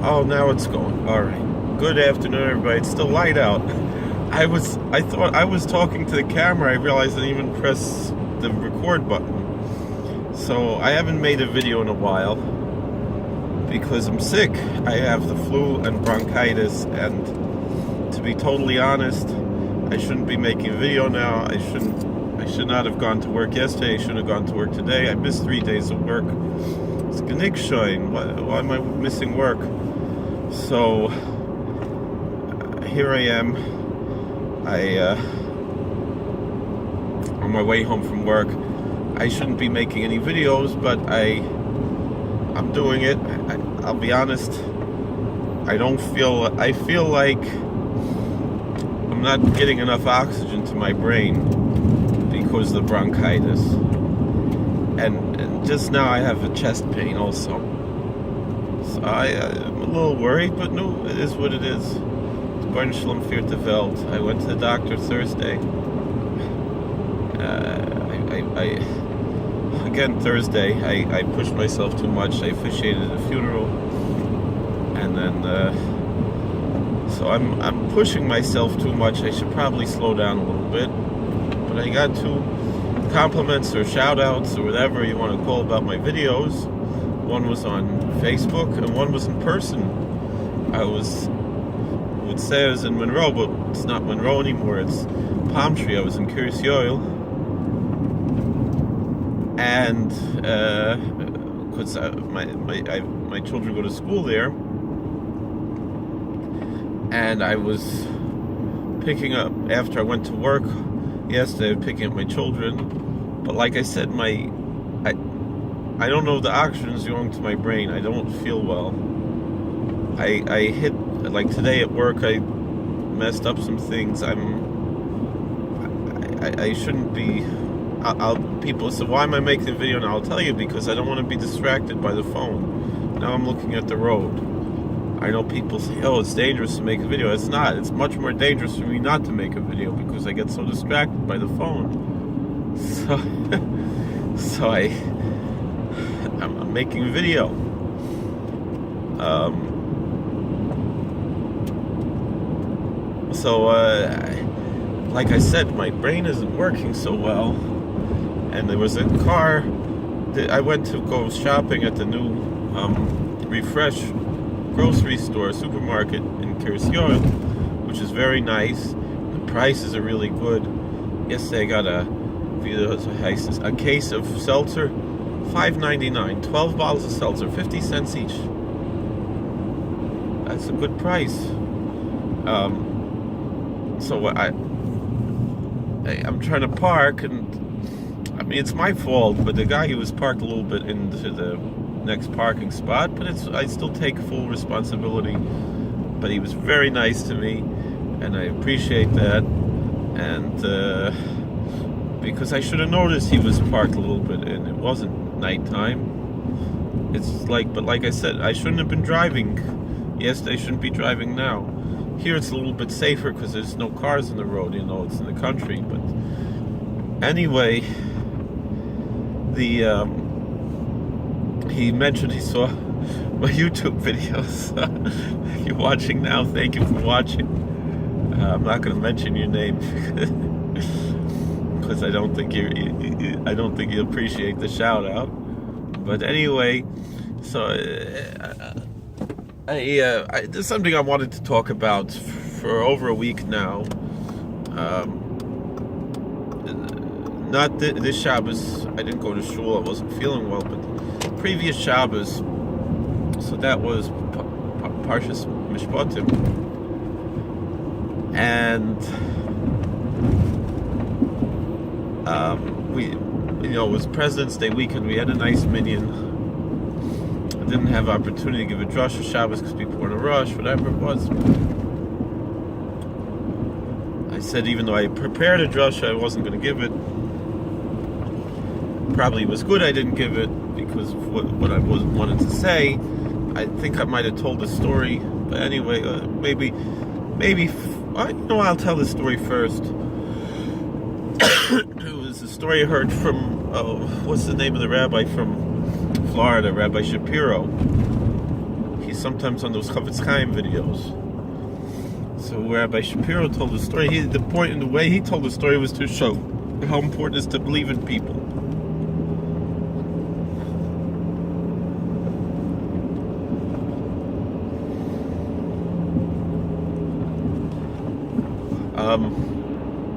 Oh, now it's going. All right. Good afternoon, everybody. It's still light out. I thought I was talking to the camera. I realized I didn't even press the record button. So I haven't made a video in a while because I'm sick. I have the flu and bronchitis, and to be totally honest, I shouldn't be making a video now. I should not have gone to work yesterday. I shouldn't have gone to work today. I missed 3 days of work. It's Genickschein. Why am I missing work? So here I am. On my way home from work. I shouldn't be making any videos, but I'm doing it. I'll be honest. I feel like I'm not getting enough oxygen to my brain because of the bronchitis. And just now I have a chest pain also. So I'm a little worried, but no, it is what it is. It's Bernschlum vierte Welt. I went to the doctor Thursday. Again Thursday, I pushed myself too much. I officiated a funeral, and then so I'm pushing myself too much. I should probably slow down a little bit. But I got 2 compliments or shout outs or whatever you want to call about my videos. One was on Facebook and one was in person. I would say I was in Monroe, but it's not Monroe anymore. It's Palm Tree. I was in Kiryas Yoel, and because my children go to school there, and I was picking up after I went to work yesterday, picking up my children. But like I said, I don't know, the oxygen's going to my brain. I don't feel well. I hit, like today at work, I messed up some things. I shouldn't be. People say, why am I making a video now? I'll tell you, because I don't want to be distracted by the phone. Now I'm looking at the road. I know people say, oh, it's dangerous to make a video. It's not. It's much more dangerous for me not to make a video because I get so distracted by the phone. So I'm making a video. Like I said, my brain isn't working so well. And there was a car that I went to go shopping at the new Refresh grocery store, supermarket in Kiryas Yoel, which is very nice. The prices are really good. Yesterday I got a case of seltzer, $5.99, 12 bottles of seltzer, 50 cents each. That's a good price. So I'm trying to park, and I mean, it's my fault, but the guy who was parked a little bit into the next parking spot, but I still take full responsibility. But he was very nice to me, and I appreciate that. And because I should have noticed he was parked a little bit in. It wasn't nighttime. But like I said, I shouldn't have been driving. Yes, I shouldn't be driving now. Here it's a little bit safer because there's no cars on the road. You know, it's in the country. But anyway, he mentioned he saw my YouTube videos. You're watching now. Thank you for watching. I'm not going to mention your name because I don't think you appreciate the shout out. But anyway, so there's something I wanted to talk about for over a week now. Not this Shabbos, I didn't go to shul, I wasn't feeling well, but previous Shabbos, so that was Parshas Mishpatim, and it was President's Day weekend. We had a nice minyan. I didn't have opportunity to give a drush for Shabbos because people were in a rush, whatever it was. I said even though I prepared a drush, I wasn't going to give it. Probably was good I didn't give it because of what I wanted to say. I think I might have told the story, but anyway, maybe I'll tell the story first. It was a story I heard from what's the name of the rabbi from Florida, Rabbi Shapiro. He sometimes on those Chafetz Chaim videos. So Rabbi Shapiro told the story. The point in the way he told the story was to show how important it is to believe in people.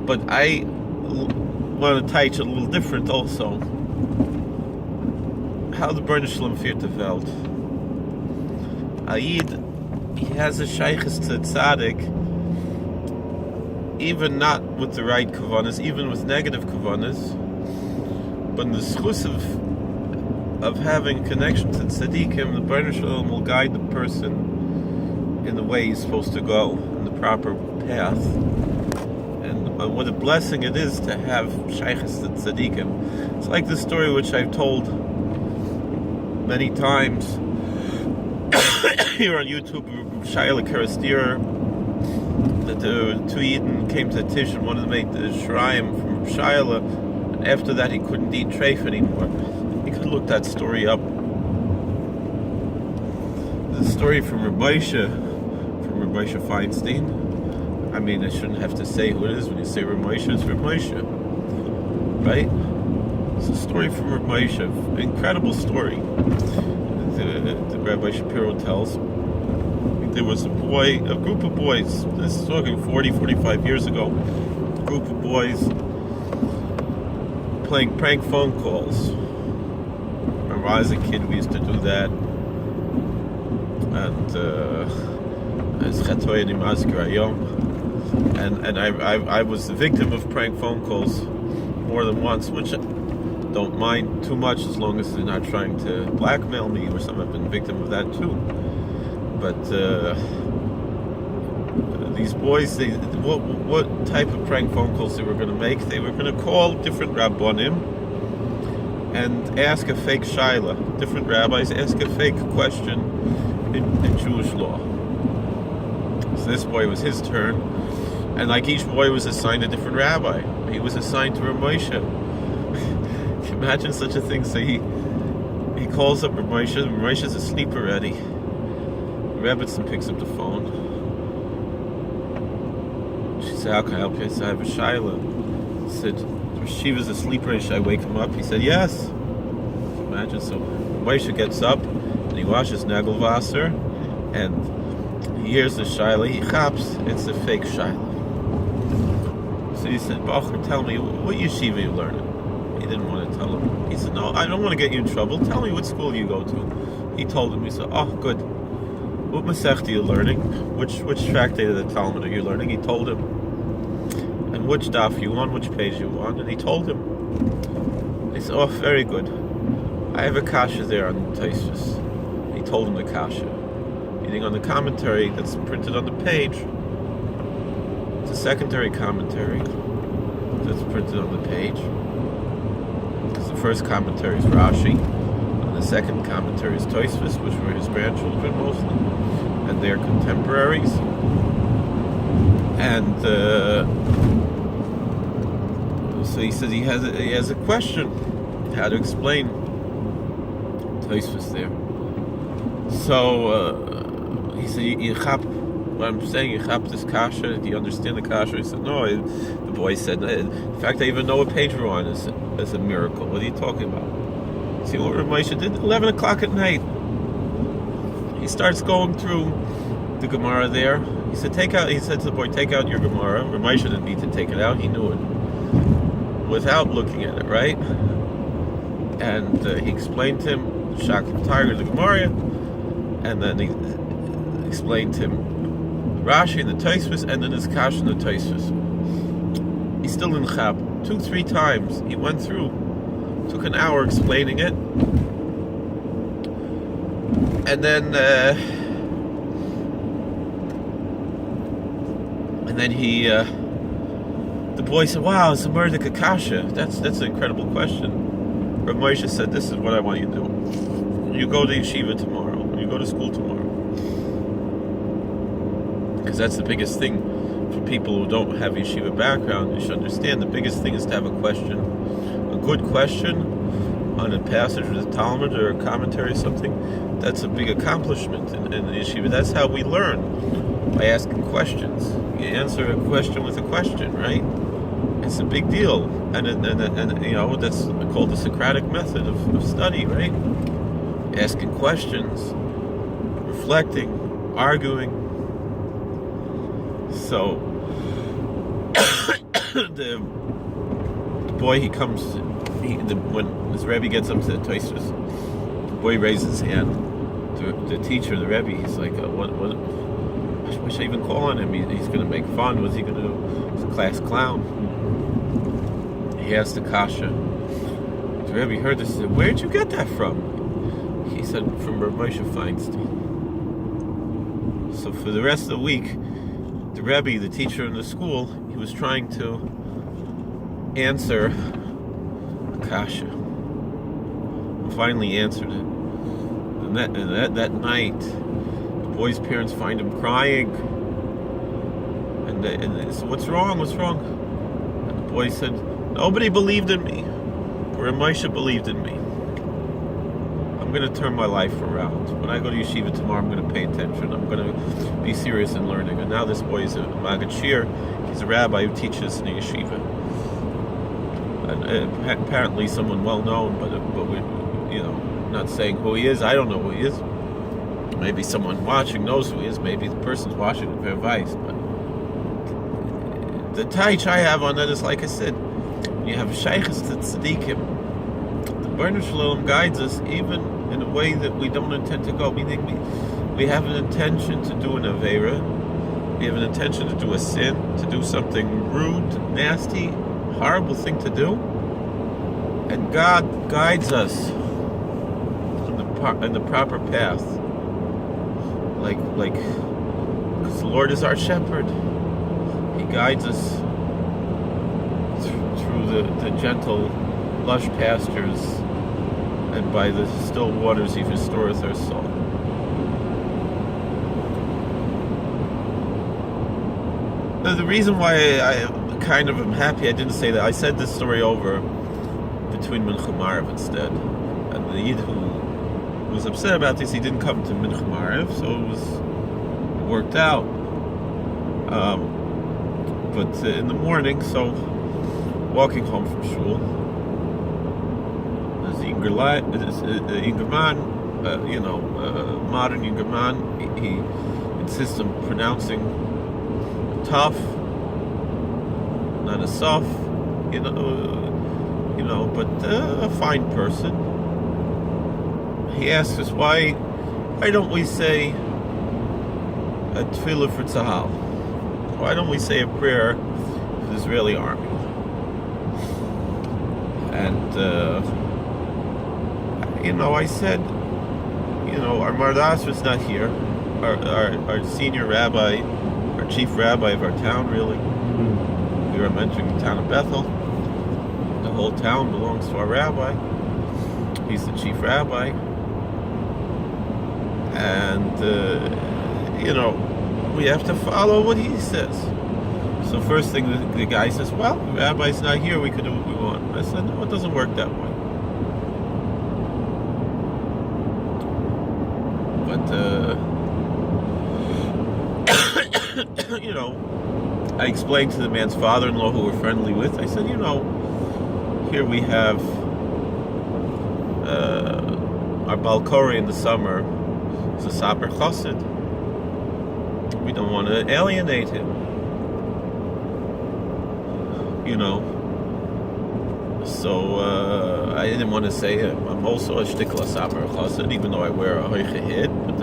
But I want to teach a little different also. How the Berner Shalom führt the Welt. Ayid, he has a shaykhs to tzaddik, even not with the right kavanas, even with negative kavanas, but in the schus of having connection to tzaddikim, the Berner Shalom will guide the person in the way he's supposed to go, in the proper path. And what a blessing it is to have shaykhs to tzaddikim. It's like the story which I've told many times here on YouTube, Shaila Karastir, that the two Yidden came to Tish and wanted to make the Shrayim from Shaila, and after that he couldn't eat treif anymore. You could look that story up. The story from Rabbi Moshe Feinstein. I mean, I shouldn't have to say who it is. When you say Rabbi Moshe, it's Rabbi Moshe, right? It's a story from Rabbi Moshe, incredible story. The Rabbi Shapiro tells. There was a group of boys, this is talking 40, 45 years ago, a group of boys playing prank phone calls. When I was a kid, we used to do that. And I was the victim of prank phone calls more than once, which I don't mind too much as long as they're not trying to blackmail me or something. I've been victim of that too. But these boys, what type of prank phone calls they were going to make? They were going to call different rabbonim and ask a fake shaila. Different rabbis ask a fake question in Jewish law. So this boy was his turn, and like each boy was assigned a different rabbi. He was assigned to Rav Moshe. Imagine such a thing. So he calls up Rav Moshe. Rav Moshe's asleep already. Rebbitzin picks up the phone. She said, "How can I help you?" I said, "I have a shaila." He said, "Shiva's asleep already. Should I wake him up?" He said, "Yes." Imagine. So Moshe gets up and he washes nagelwasser, and he hears the shaila. He chaps. It's a fake shaila. So he said, "Bacher, tell me, what yeshiva you learning?" He didn't want to tell him. He said, "No, I don't want to get you in trouble. Tell me what school you go to." He told him. He said, "Oh, good. What masechta are you learning? Which tractate of the Talmud are you learning?" He told him. "And which daf you on? Which page you on?" And he told him. He said, "Oh, very good. I have a kasha there on Tosfos." He told him the kasha. Reading on the commentary that's printed on the page. It's a secondary commentary that's printed on the page. Because the first commentary is Rashi. The second commentary is Tosfos, which were his grandchildren mostly, and they're contemporaries. And so he says he has a question how to explain Tosfos there. So he said, "You chap, what I'm saying, you chap this kasha. Do you understand the kasha?" He said, "No." The boy said, "In fact, I even know what page we're on. It's a miracle. What are you talking about?" See what Rav Moshe did? 11 o'clock at night. He starts going through the Gemara there. He said to the boy, "Take out your Gemara." Rav Moshe didn't need to take it out. He knew it. Without looking at it, right? And he explained to him, Shak Tiger the Gemara, and then he explained to him Rashi and the Tosfos, and then his Kash and the Tosfos. He's still in Chab. 2-3 times he went through. Took an hour explaining it, and then he the boy said, "Wow, it's a murder kasha. That's an incredible question." Rav Moshe said, "This is what I want you to do. You go to yeshiva tomorrow. You go to school tomorrow, because that's the biggest thing for people who don't have yeshiva background. You should understand the biggest thing is to have a question." A good question on a passage of the Talmud or a commentary or something that's a big accomplishment in the yeshiva. That's how we learn, by asking questions. You answer a question with a question, right? It's a big deal, and that's called the Socratic method of study, right? Asking questions, reflecting, arguing. So the boy, he comes. When his Rebbe gets up to the Tosfos, the boy raises his hand. The teacher, the Rebbe, he's like, "What should I even call on him? He's going to make fun. What's he going to do? He's a class clown." He asked the kasha. The Rebbe heard this. He said, "Where'd you get that from?" He said, "From Rav Moshe Feinstein." So for the rest of the week, the Rebbe, the teacher in the school, he was trying to answer kasha. And finally answered it. And that night, the boy's parents find him crying. And they said, "What's wrong? What's wrong?" And the boy said, "Nobody believed in me. Rav Moshe believed in me. I'm going to turn my life around. When I go to yeshiva tomorrow, I'm going to pay attention. I'm going to be serious in learning." And now this boy is a Maggid Shir. He's a rabbi who teaches in a yeshiva. And apparently someone well known, but we, not saying who he is. I don't know who he is. Maybe someone watching knows who he is. Maybe the person's watching it for advice. But the taich I have on that is, like I said, you have shaykhs to tzaddikim. The B'nai Shalom guides us even in a way that we don't intend to go. Meaning we have an intention to do an aveira. We have an intention to do a sin, to do something rude, nasty, horrible thing to do, and God guides us in the proper path, like because the Lord is our shepherd. He guides us through the gentle, lush pastures, and by the still waters He restoreth our soul. The reason why I kind of am happy I didn't say that, I said this story over between Mincha Maariv instead, and the Yid who was upset about this, he didn't come to Mincha Maariv, so it worked out. But in the morning, so walking home from shul, as the Ingerman, modern Ingerman, he insists on pronouncing tough, not a soft, but a fine person. He asks us, why don't we say a tefillah for Tzahal? Why don't we say a prayer for the Israeli army? And I said, our Mardas was not here. Our senior rabbi, our chief rabbi of our town, really. We were mentioning the town of Bethel. The whole town belongs to our rabbi. He's the chief rabbi. And, we have to follow what he says. So first thing, the guy says, well, the rabbi's not here, we could do what we want. I said, no, it doesn't work that way. But, I explained to the man's father-in-law who we're friendly with, I said, here we have our Balkori in the summer is a Saper Chassid. We don't want to alienate him. So I didn't want to say I'm also a shtikla Saper Chassid, even though I wear a hoiche hid, but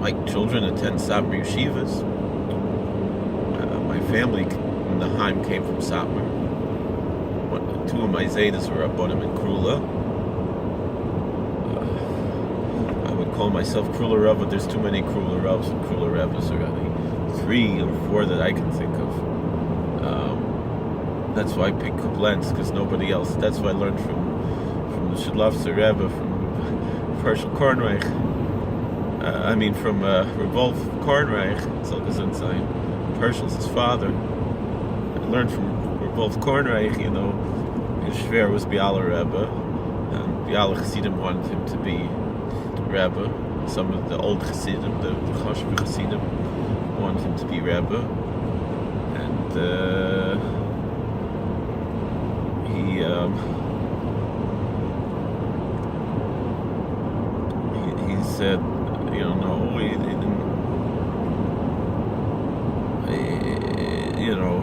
my children attend Saper yeshivas. My family in the Heim came from Satmar. Two of my Zaydas were Abonim and Krula. I would call myself Krula Rav, but there's too many Krula Ravs and Krula Ravas already. 3 or 4 that I can think of. That's why I picked Koblenz, because nobody else. That's what I learned from the Shidlovtzer Rebbe, from Herschel Kornreich. From Revolf Kornreich, Zolgazunzain. Herschel's his father. I learned from Revolf Kornreich, his Shver was Biala Rebbe, and Biala Chassidim wanted him to be Rebbe. Some of the old Chassidim, the Choshver Chassidim, wanted him to be Rebbe, and he said, no, he didn't.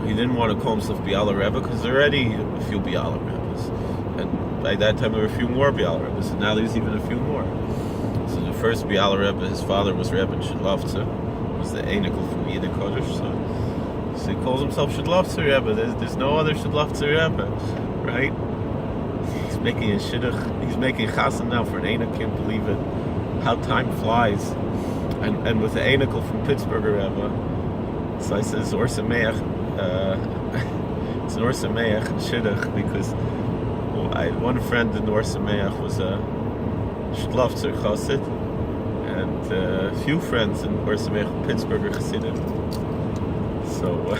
He didn't want to call himself Biala Rebbe because there are already a few Biala Rebbes, and by that time there were a few more Biala Rebbes, and now there's even a few more. So the first Biala Rebbe, his father was Rebbe Shidlovtzer, was the Einikel from Yiddish Kodesh, so he calls himself Shidlovtzer Rebbe. There's no other Shidlovtzer Rebbe, right? He's making a shidduch, he's making chassan now for an Einik, can't believe it. How time flies. And with the Einikel from Pittsburgher Rebbe, so I said Zor Sameach, it's Nor Sameach shidduch, because I had one friend in Nor Sameach was a Shidlovtzer Chassid, and a few friends in Nor Sameach Pittsburgher Chassidim. So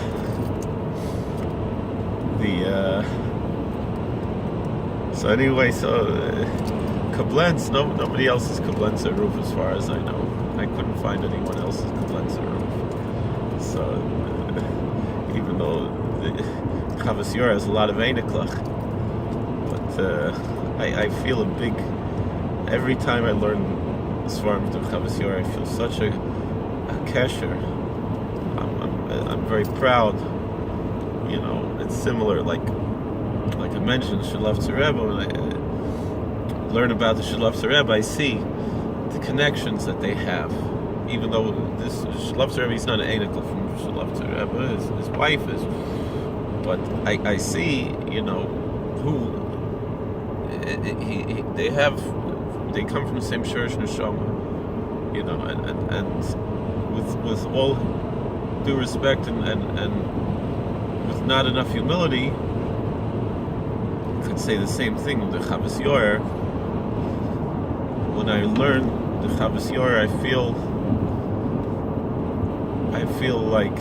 so anyway, Koblenz, nobody else is Koblenzer roof as far as I know. I couldn't find anyone else's Koblenzer roof. So even though the Chavas Yor has a lot of Einiklach, but I feel a big, every time I learn Svarim to Chavas Yor, I feel such a kesher. I'm very proud. It's similar, like I mentioned, Shidlovtzer Rebbe. When I learn about the Shidlovtzer Rebbe, I see the connections that they have. Even though this Shidlovtzer Rebbe, he's not an Einikel from Shidlovtzer Rebbe, his wife is. But I see, who they come from the same Shurish Neshama, and with all due respect and with not enough humility, you could say the same thing with the Chavas Yor. When I learn the Chavas Yor, I feel like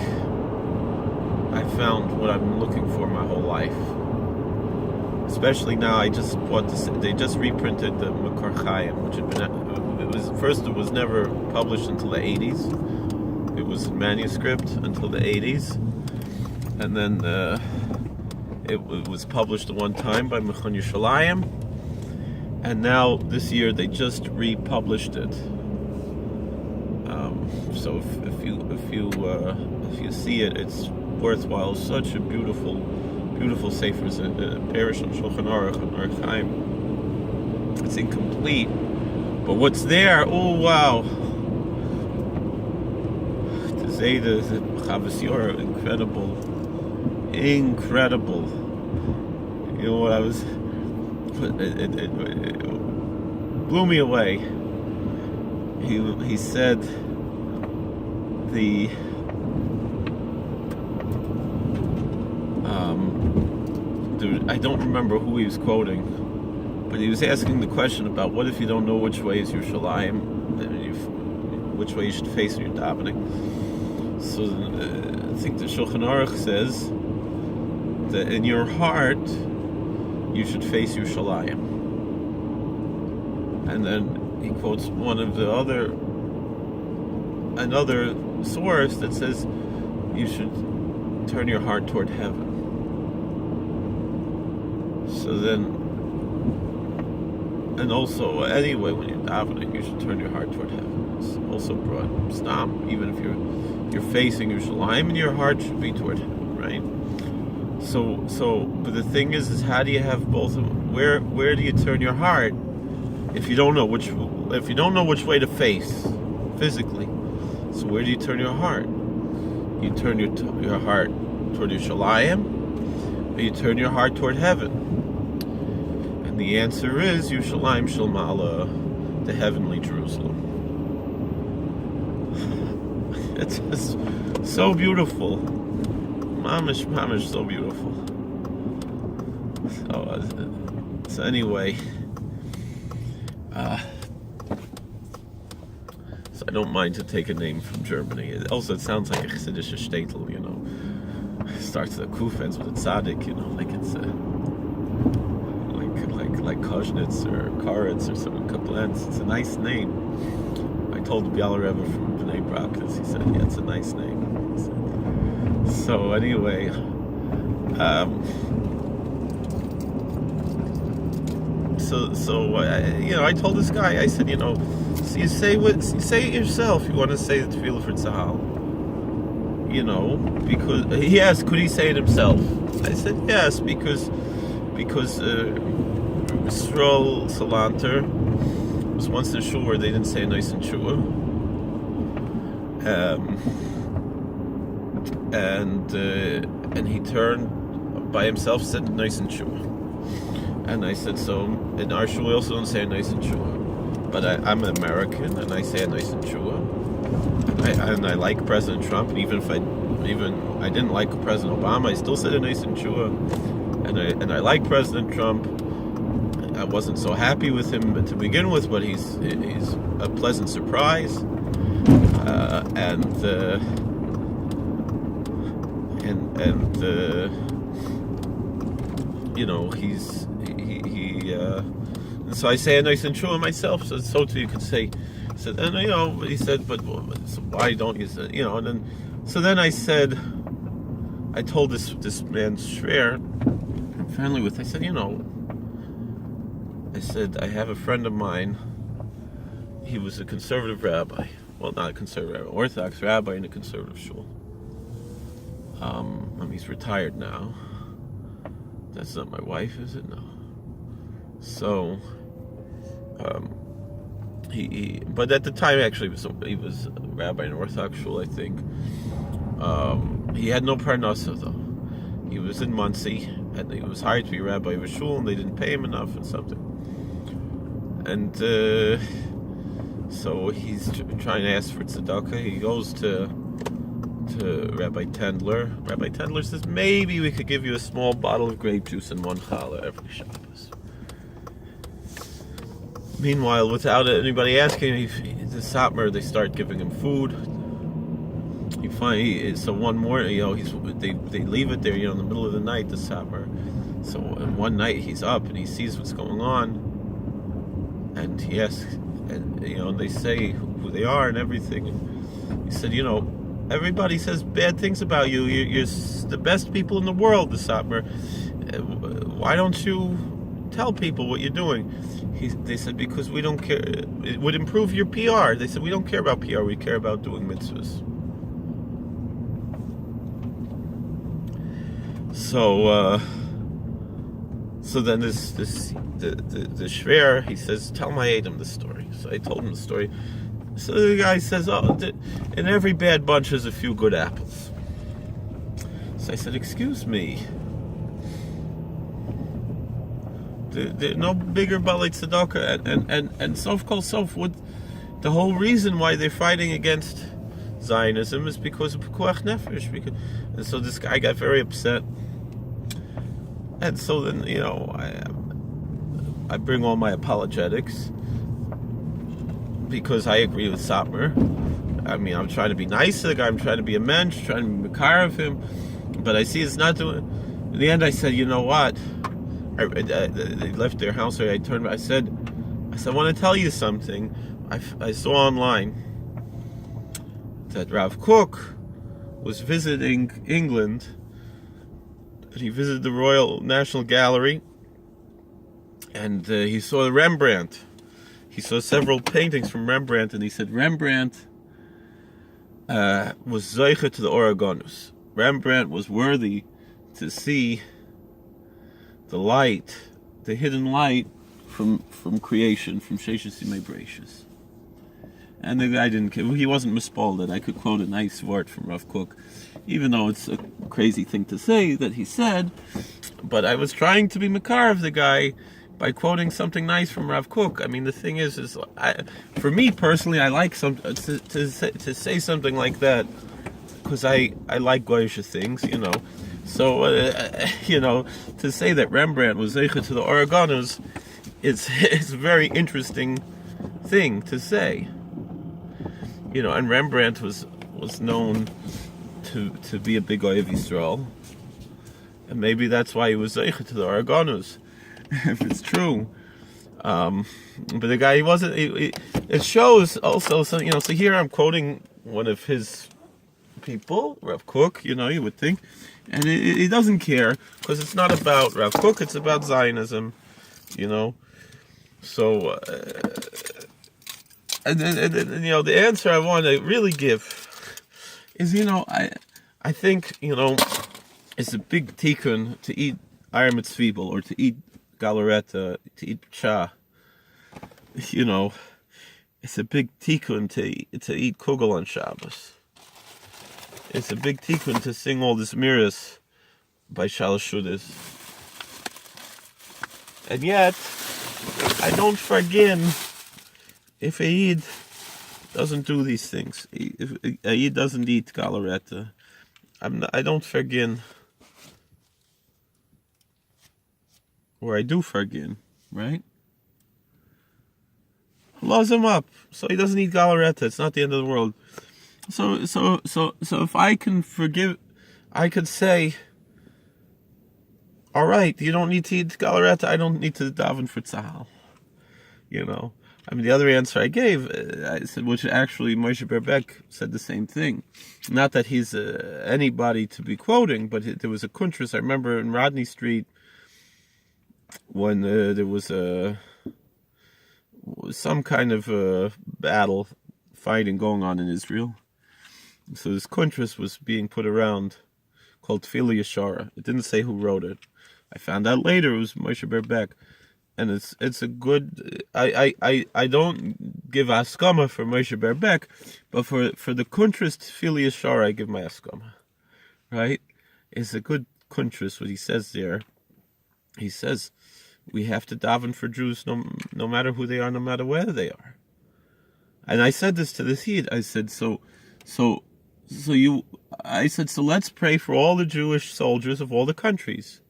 I found what I've been looking for my whole life. Especially now, they just reprinted the Makor Chaim, which had been, it was never published until the 80s. It was in manuscript until the 80s. And then it was published at one time by Mechon Yerushalayim, and now this year they just republished it. So if you see it, it's worthwhile. Such a beautiful sefer. Perish on Shulchan Aruch and Orach Chaim. It's incomplete, but what's there? Oh wow! To say the Chavas Yor, incredible. What I was, it blew me away. He said I don't remember who he was quoting, but he was asking the question about what if you don't know which way is Yerushalayim, which way you should face when you're davening. So I think the Shulchan Aruch says that in your heart you should face Yerushalayim, and then he quotes another source that says you should turn your heart toward heaven. So then, and also anyway, when you're davening, you should turn your heart toward heaven. It's also brought stam, even if you're facing Yerushalayim, and your heart should be toward heaven, right? So, but the thing is how do you have both of them? Where do you turn your heart if you don't know which way to face physically? So where do you turn your heart? You turn your heart toward Yerushalayim, or you turn your heart toward heaven? And the answer is Yerushalayim Shel Ma'ala, the heavenly Jerusalem. It's just so beautiful. Mamish, so beautiful. So anyway, so I don't mind to take a name from Germany. It sounds like a Chassidish shtetl, It starts with a kuf, ends with a tzaddik, like it's like Koznitz or Karetz or something, Koblenz. It's a nice name. told Biala Rebbe from Bnei Brak, because he said, yeah, it's a nice name. So anyway, I told this guy, I said, so you say it yourself. You want to say the tefillah for Tzahal, because he asked, could he say it himself? I said yes, because Yisrael Salanter was once in a shul where they didn't say a nice and shua, and he turned by himself, said nice and shua. And I said, so in our shul we also don't say a nice and shua, but I'm an American and I say a nice and shua, and I like President Trump, and even if I didn't like President Obama, I still said a nice and shua, and I like President Trump. I wasn't so happy with him to begin with, but he's a pleasant surprise, so I say a nice and shua myself, so too you could say. He said, and he said, but so why don't you say, and then, so then I said, I told this man Shrer, finally I said, I have a friend of mine. He was a conservative rabbi. Well, not a conservative rabbi, Orthodox rabbi in a conservative shul. He's retired now. That's not my wife, is it? No. So, but at the time, actually, he was a rabbi in an Orthodox shul, I think. He had no parnasa, though. He was in Monsey, and he was hired to be a rabbi of a shul, and they didn't pay him enough and something. And so he's trying to ask for tzedakah. He goes to Rabbi Tendler. Rabbi Tendler says, maybe we could give you a small bottle of grape juice and one challah every Shabbos. Meanwhile, without anybody asking, the Satmar, they start giving him food. So one morning, they leave it there, in the middle of the night, the Satmar. So one night he's up and he sees what's going on, and he asks, and they say who they are and everything. And he said, everybody says bad things about you. You're the best people in the world, the Satmar. Why don't you tell people what you're doing? They said, because we don't care. It would improve your PR. They said, we don't care about PR. We care about doing mitzvahs. So then the Shver, he says, tell my Adam the story. So I told him the story. So the guy says, in every bad bunch there's a few good apples. So I said, excuse me, no bigger balei tzedakah, and sof kol sof, the whole reason why they're fighting against Zionism is because of pikuach nefesh. And so this guy got very upset. And so then, I bring all my apologetics because I agree with Satmar. I mean, I'm trying to be nice to the guy. I'm trying to be a mensch, trying to be makar of him. But I see it's not doing. In the end, I said, you know what? They left their house. I turned. I said, I want to tell you something. I saw online that Rav Kook was visiting England. He visited the Royal National Gallery, and he saw Rembrandt. He saw several paintings from Rembrandt, and he said Rembrandt was zeicha to the Oregonus. Rembrandt was worthy to see the light, the hidden light from creation, from Sheshes Yimei Bereishis. And the guy didn't care. He wasn't misspalded. I could quote a nice word from Rav Kook, even though it's a crazy thing to say that he said. But I was trying to be makar of the guy by quoting something nice from Rav Kook. I mean, the thing is for me personally, I like to say something like that because I like goyish things, So to say that Rembrandt was zeicha to the Oregonus, it's a very interesting thing to say. And Rembrandt was known to be a big Oyev Yisrael, and maybe that's why he was zeicha to the Oregonus, if it's true. But the guy, he wasn't. It shows also. So so here I'm quoting one of his people, Rav Kook. You would think, and he doesn't care because it's not about Rav Kook. It's about Zionism. So and the answer I want to really give is I think it's a big tikkun to eat Eyer Mitzvibel or to eat galareta, to eat cha. It's a big tikkun to eat kugel on Shabbos. It's a big tikkun to sing all this miras by Shalosh Shudas. And yet, I don't forgive if a Yid doesn't do these things. If a Yid doesn't eat galareta, I don't forgive. Or I do forgive, right? Laws him up, so he doesn't eat galareta. It's not the end of the world. So if I can forgive, I could say, all right, you don't need to eat galareta. I don't need to daven for tzahal. The other answer I gave, I said, which actually Moshe Berbeck said the same thing. Not that he's anybody to be quoting, but there was a kuntras. I remember in Rodney Street when there was some kind of battle, fighting going on in Israel. So this kuntras was being put around called Tefillah Yeshara. It didn't say who wrote it. I found out later it was Moshe Berbeck. And it's a good. I don't give askama for Moshe Berbeck, but for the kuntras Tefillah Yeshara I give my askama. Right? It's a good kuntras what he says there. He says we have to daven for Jews no matter who they are, no matter where they are. And I said this to this Yid. I said so let's pray for all the Jewish soldiers of all the countries.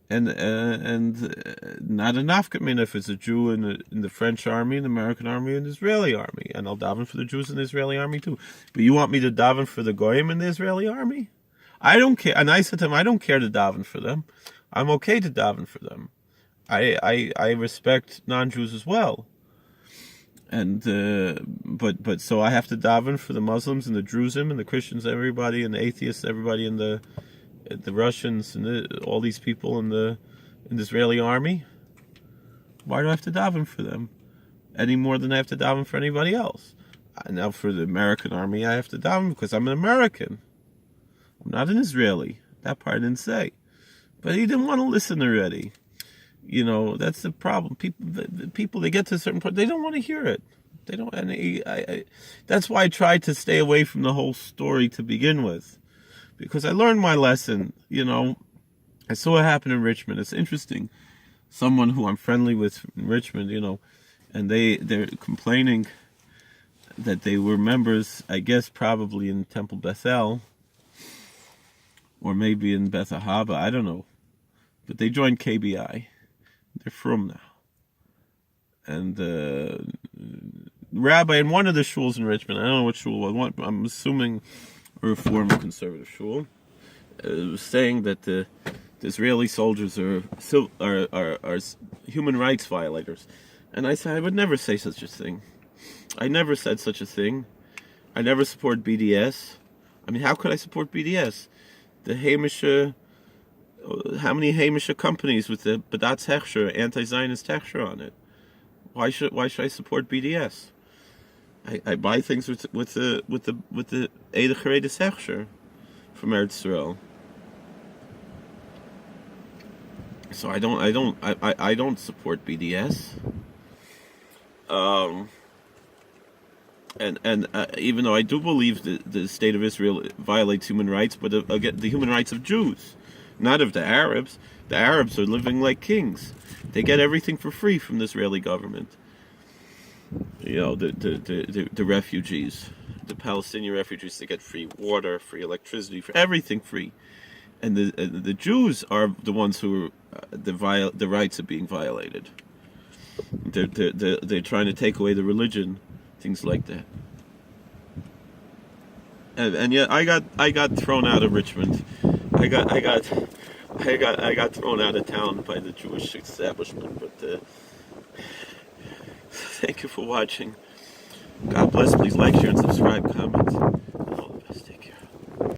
And not enough nafkamin if it's a Jew in the French army, in the American army, and the Israeli army. And I'll daven for the Jews in the Israeli army too. But you want me to daven for the Goyim in the Israeli army? I don't care. And I said to him, I don't care to daven for them. I'm okay to daven for them. I respect non-Jews as well. And but so I have to daven for the Muslims and the Druzim and the Christians, everybody, and the atheists, everybody in the Russians and all these people in the Israeli army. Why do I have to daven for them any more than I have to daven for anybody else? Now for the American army, I have to daven because I'm an American. I'm not an Israeli. That part I didn't say. But he didn't want to listen already. That's the problem. People, they get to a certain point, they don't want to hear it. They don't, and that's why I tried to stay away from the whole story to begin with. Because I learned my lesson, I saw what happened in Richmond. It's interesting. Someone who I'm friendly with in Richmond, and they're complaining that they were members, I guess probably in Temple Bethel, or maybe in Beth Ahava, I don't know. But they joined KBI. They're from now. And rabbi in one of the shuls in Richmond, I don't know what shul, I'm assuming a Reform conservative shul, was saying that the Israeli soldiers are human rights violators. And I said, I would never say such a thing. I never said such a thing. I never support BDS. I mean, how could I support BDS? The Hamisha, how many Hamisha companies with the Badatz Hechsher, anti-Zionist Hechsher on it? Why should I support BDS? I buy things with the Eidach Haredis Hechsher from Eretz Yisrael. So I don't support BDS. And even though I do believe the state of Israel violates human rights, but again, the human rights of Jews, not of the Arabs. The Arabs are living like kings. They get everything for free from the Israeli government. The refugees, the Palestinian refugees, they get free water, free electricity, for everything free. And the Jews are the ones who the rights are being violated. They're trying to take away the religion, things like that. And yet I got thrown out of Richmond. I got thrown out of town by the Jewish establishment. But Thank you for watching. God bless. Please like, share, and